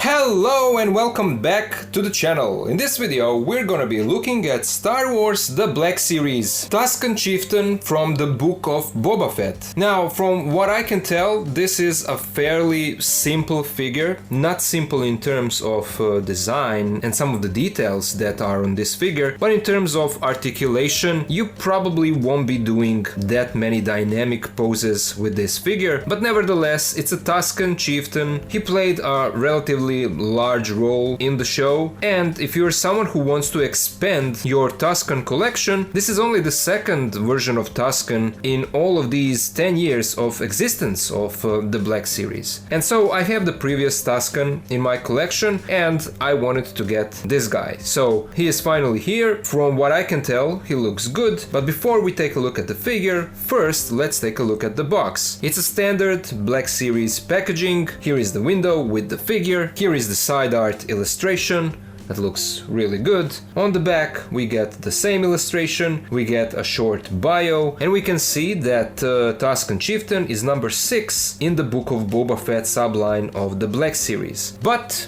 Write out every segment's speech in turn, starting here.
Hello and welcome back to the channel. In this video we're gonna be looking at Star Wars The Black Series, Tusken Chieftain from the Book of Boba Fett. Now, from what I can tell, this is a fairly simple figure, not simple in terms of design and some of the details that are on this figure, but in terms of articulation, you probably won't be doing that many dynamic poses with this figure, but nevertheless, it's a Tusken Chieftain. He played a relatively large role in the show, and if you're someone who wants to expand your Tusken collection, this is only the second version of Tusken in all of these 10 years of existence of the Black Series. And so I have the previous Tusken in my collection and I wanted to get this guy. So he is finally here. From what I can tell, he looks good, but before we take a look at the figure, first let's take a look at the box. It's a standard Black Series packaging. Here is the window with the figure. Here is the side art illustration that looks really good. On the back we get the same illustration, we get a short bio, and we can see that Tusken Chieftain is number 6 in the Book of Boba Fett subline of the Black Series. But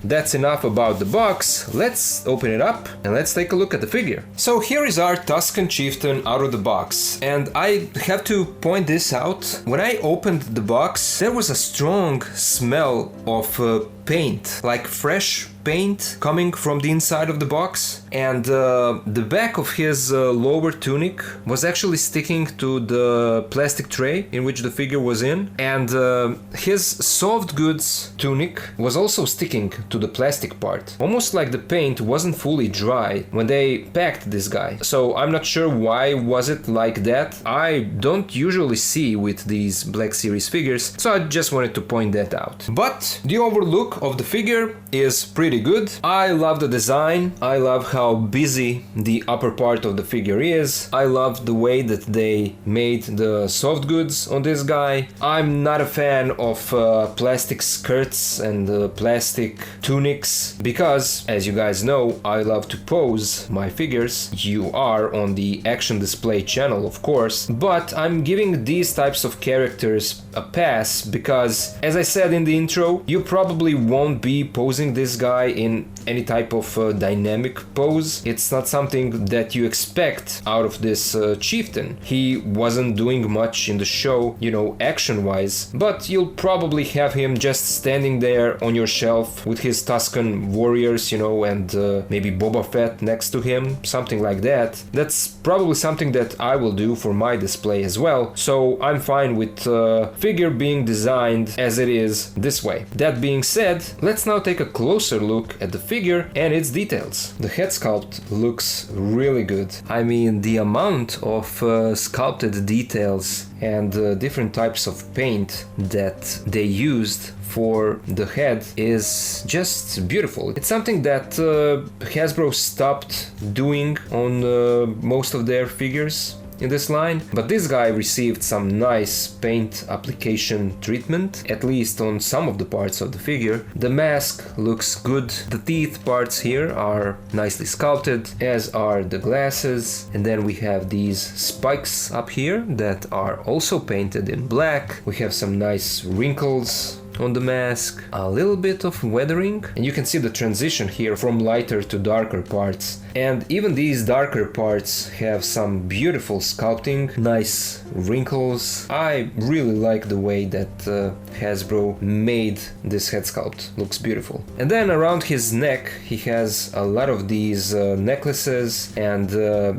that's enough about the box. Let's open it up and let's take a look at the figure. So here is our Tusken Chieftain out of the box, and I have to point this out. When I opened the box, there was a strong smell of paint, like fresh paint coming from the inside of the box, and the back of his lower tunic was actually sticking to the plastic tray in which the figure was in, and his soft goods tunic was also sticking to the plastic part, almost like the paint wasn't fully dry when they packed this guy. So I'm not sure why was it like that. I don't usually see with these Black Series figures, so I just wanted to point that out. But the overlook of the figure is pretty good. I love the design. I love how busy the upper part of the figure is. I love the way that they made the soft goods on this guy. I'm not a fan of plastic skirts and plastic tunics because, as you guys know, I love to pose my figures. You are on the Action Display channel, of course, but I'm giving these types of characters a pass because, as I said in the intro, you probably won't be posing this guy in any type of dynamic pose. It's not something that you expect out of this chieftain. He wasn't doing much in the show, you know, action-wise, but you'll probably have him just standing there on your shelf with his Tusken warriors, you know, and maybe Boba Fett next to him, something like that. That's probably something that I will do for my display as well, so I'm fine with figure being designed as it is this way. That being said, let's now take a closer look at the figure and its details. The head sculpt looks really good. I mean, the amount of sculpted details and different types of paint that they used for the head is just beautiful. It's something that Hasbro stopped doing on most of their figures in this line, but this guy received some nice paint application treatment, at least on some of the parts of the figure. The mask looks good, the teeth parts here are nicely sculpted, as are the glasses, and then we have these spikes up here that are also painted in black. We have some nice wrinkles on the mask, a little bit of weathering, and you can see the transition here from lighter to darker parts. And even these darker parts have some beautiful sculpting, nice wrinkles. I really like the way that Hasbro made this head sculpt. Looks beautiful. And then around his neck he has a lot of these necklaces, and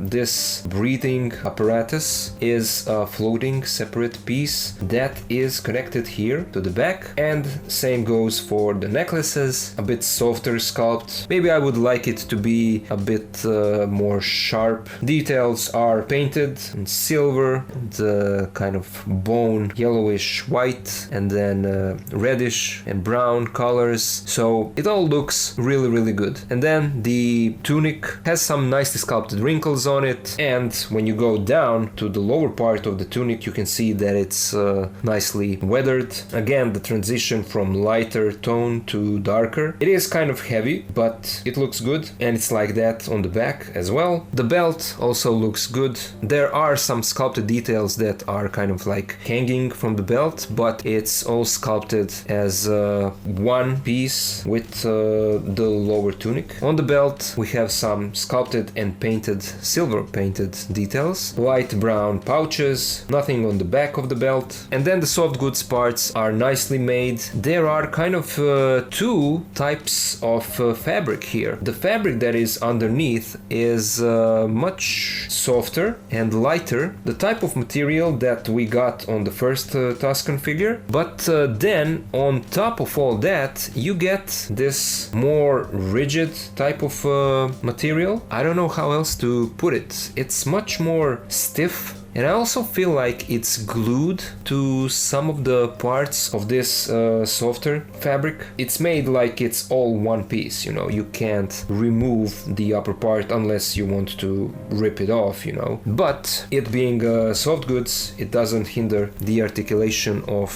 this breathing apparatus is a floating separate piece that is connected here to the back. And same goes for the necklaces, a bit softer sculpt. Maybe I would like it to be a bit more sharp. Details are painted in silver, the kind of bone yellowish white, and then reddish and brown colors. So it all looks really good. And then the tunic has some nicely sculpted wrinkles on it, and when you go down to the lower part of the tunic you can see that it's nicely weathered. Again, the transition transition from lighter tone to darker. It is kind of heavy, but it looks good, and it's like that on the back as well. The belt also looks good. There are some sculpted details that are kind of like hanging from the belt, but it's all sculpted as one piece with the lower tunic. On the belt we have some sculpted and painted, silver painted details, light brown pouches, nothing on the back of the belt, and then the soft goods parts are nicely made. There are kind of two types of fabric here. The fabric that is underneath is much softer and lighter, the type of material that we got on the first Tusken figure, but then on top of all that you get this more rigid type of material. I don't know how else to put it. It's much more stiff, and I also feel like it's glued to some of the parts of this softer fabric. It's made like it's all one piece, you know. You can't remove the upper part unless you want to rip it off, you know. But it being soft goods, it doesn't hinder the articulation of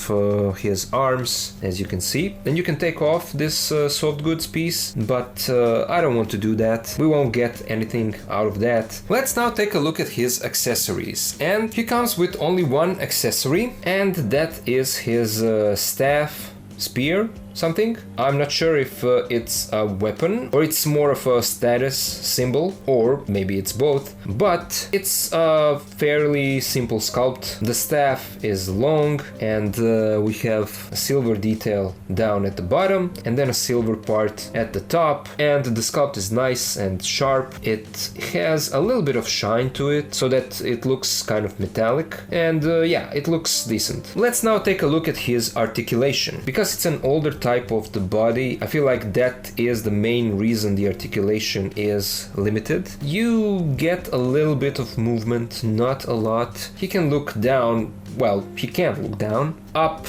his arms, as you can see. And you can take off this soft goods piece, but I don't want to do that. We won't get anything out of that. Let's now take a look at his accessories. And he comes with only one accessory, and that is his staff, spear, something. I'm not sure if it's a weapon or it's more of a status symbol, or maybe it's both, but it's a fairly simple sculpt. The staff is long, and we have a silver detail down at the bottom and then a silver part at the top, and the sculpt is nice and sharp. It has a little bit of shine to it so that it looks kind of metallic, and yeah, it looks decent. Let's now take a look at his articulation. Because it's an older type of the body, I feel like that is the main reason the articulation is limited. You get a little bit of movement, not a lot. He can look down, well, he can't look down, up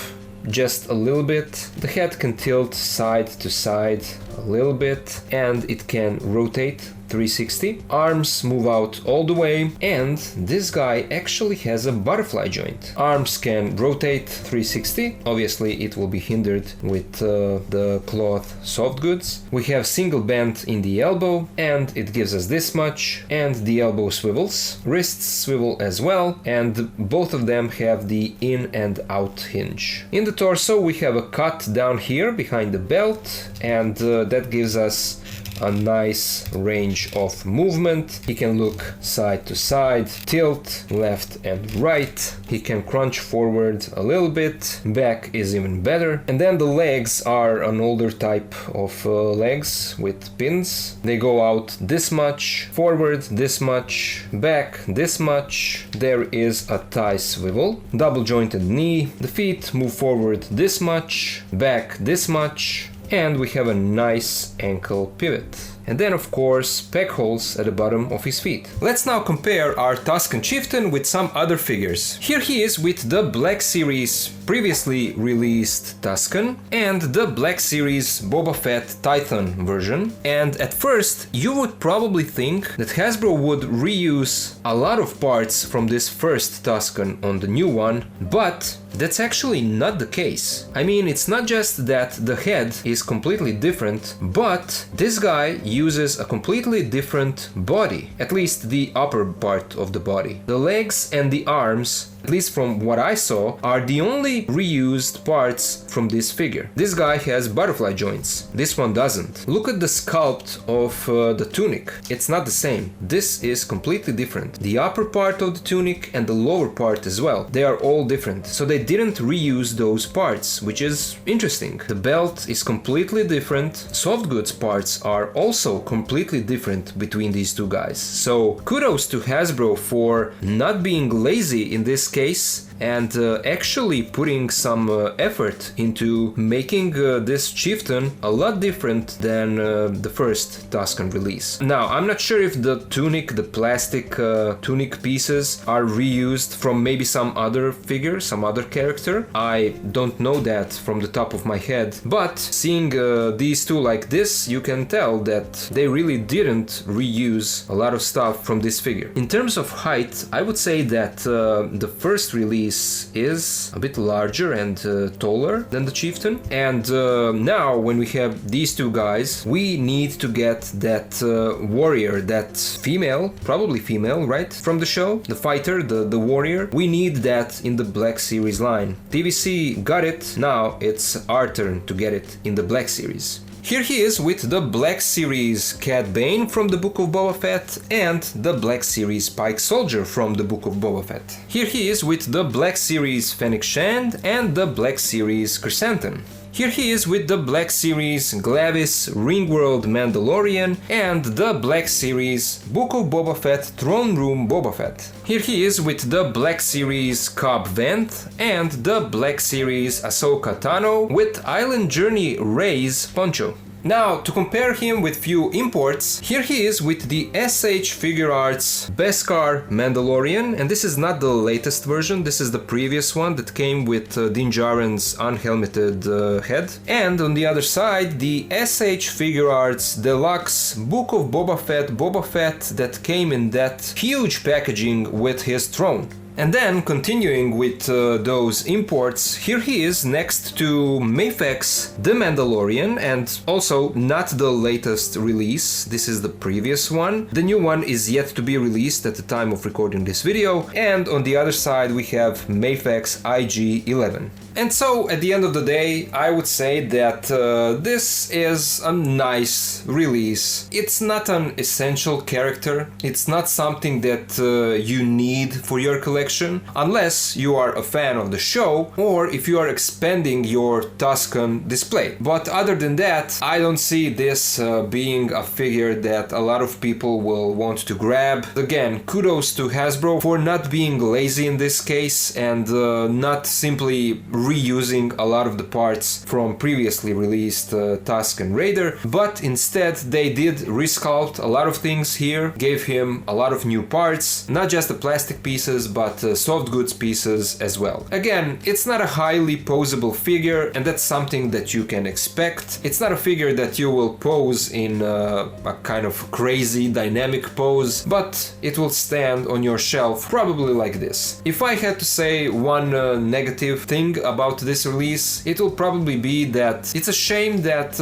just a little bit. The head can tilt side to side a little bit, and it can rotate 360. Arms move out all the way, and this guy actually has a butterfly joint. Arms can rotate 360. Obviously it will be hindered with the cloth soft goods. We have single bend in the elbow, and it gives us this much, and the elbow swivels. Wrists swivel as well, and both of them have the in and out hinge. In the torso we have a cut down here behind the belt, and that gives us a nice range of movement. He can look side to side, tilt left and right. He can crunch forward a little bit. Back is even better. And then the legs are an older type of legs with pins. They go out this much, forward this much, back this much. There is a thigh swivel, double jointed knee. The feet move forward this much, back this much, and we have a nice ankle pivot. And then of course peg holes at the bottom of his feet. Let's now compare our Tusken Chieftain with some other figures. Here he is with the Black Series previously released Tusken and the Black Series Boba Fett Titan version. And at first you would probably think that Hasbro would reuse a lot of parts from this first Tusken on the new one, but that's actually not the case. I mean, it's not just that the head is completely different, but this guy uses a completely different body, at least the upper part of the body. The legs and the arms, at least from what I saw, are the only reused parts from this figure. This guy has butterfly joints, this one doesn't. Look at the sculpt of the tunic, it's not the same. This is completely different. The upper part of the tunic and the lower part as well, they are all different. So they didn't reuse those parts, which is interesting. The belt is completely different. Soft goods parts are also completely different between these two guys. So kudos to Hasbro for not being lazy in this case and actually putting some effort into making this chieftain a lot different than the first Tusken release. Now, I'm not sure if the tunic, the plastic tunic pieces are reused from maybe some other figure, some other character. I don't know that from the top of my head, but seeing these two like this, you can tell that they really didn't reuse a lot of stuff from this figure. In terms of height, I would say that the first release release is a bit larger and taller than the Chieftain. And now when we have these two guys, we need to get that warrior, that female, probably female, right, from the show, the fighter, the warrior. We need that in the Black Series line. TVC got it, now it's our turn to get it in the Black Series. Here he is with the Black Series Cad Bane from the Book of Boba Fett and the Black Series Pike Soldier from the Book of Boba Fett. Here he is with the Black Series Fennec Shand and the Black Series Chrysanthemum. Here he is with the Black Series Glavis Ringworld Mandalorian and the Black Series Book of Boba Fett Throne Room Boba Fett. Here he is with the Black Series Cobb Vanth and the Black Series Ahsoka Tano with Island Journey Rey's poncho. Now, to compare him with few imports, here he is with the SH Figure Arts Beskar Mandalorian, and this is not the latest version, this is the previous one that came with Din Djarin's unhelmeted head. And on the other side, the SH Figure Arts Deluxe Book of Boba Fett that came in that huge packaging with his throne. And then, continuing with those imports, here he is next to Mafex the Mandalorian, and also not the latest release, this is the previous one. The new one is yet to be released at the time of recording this video, and on the other side we have Mafex IG-11. And so, at the end of the day, I would say that this is a nice release. It's not an essential character, it's not something that you need for your collection, unless you are a fan of the show or if you are expanding your Tusken display. But other than that, I don't see this being a figure that a lot of people will want to grab. Again, kudos to Hasbro for not being lazy in this case and not simply reusing a lot of the parts from previously released Tusken Raider, but instead they did resculpt a lot of things here, gave him a lot of new parts, not just the plastic pieces but soft goods pieces as well. Again, it's not a highly poseable figure, and that's something that you can expect. It's not a figure that you will pose in a kind of crazy dynamic pose, but it will stand on your shelf probably like this. If I had to say one negative thing about this release, it will probably be that it's a shame that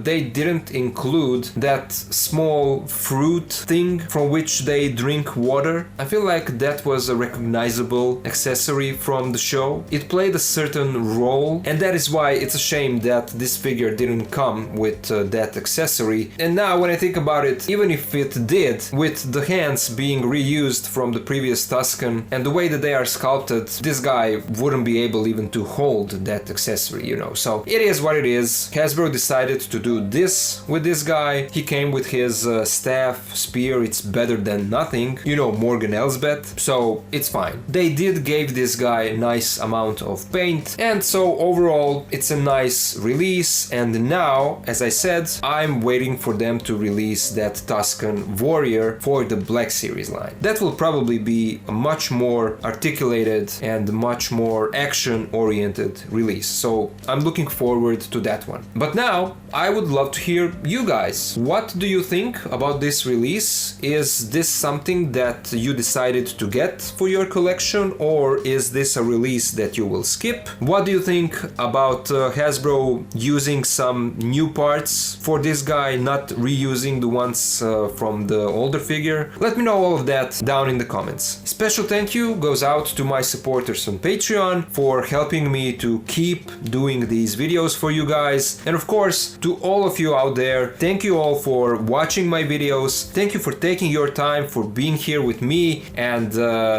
they didn't include that small fruit thing from which they drink water. I feel like that was a recognizable accessory from the show. It played a certain role, and that is why it's a shame that this figure didn't come with that accessory. And now when I think about it, even if it did, with the hands being reused from the previous Tusken and the way that they are sculpted, this guy wouldn't be able even to hold that accessory, you know. So it is what it is. Hasbro decided to do this with this guy. He came with his staff, spear, it's better than nothing, you know, Morgan Elsbeth, so it's fine. They did give this guy a nice amount of paint, and so overall it's a nice release. And now, as I said, I'm waiting for them to release that Tusken Warrior for the Black Series line. That will probably be a much more articulated and much more action-oriented release, so I'm looking forward to that one. But now I would love to hear you guys. What do you think about this release? Is this something that you decided to get for your collection, or is this a release that you will skip? What do you think about Hasbro using some new parts for this guy, not reusing the ones from the older figure? Let me know all of that down in the comments. Special thank you goes out to my supporters on Patreon for helping me to keep doing these videos for you guys, and of course to all of you out there, thank you all for watching my videos. Thank you for taking your time, for being here with me, and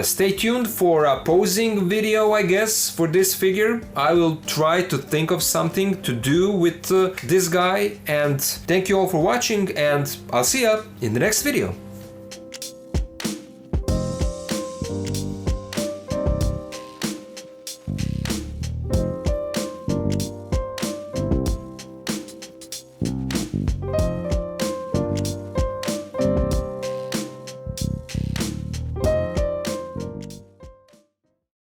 stay tuned for a posing video, I guess, for this figure. I will try to think of something to do with this guy, and thank you all for watching, and I'll see ya in the next video.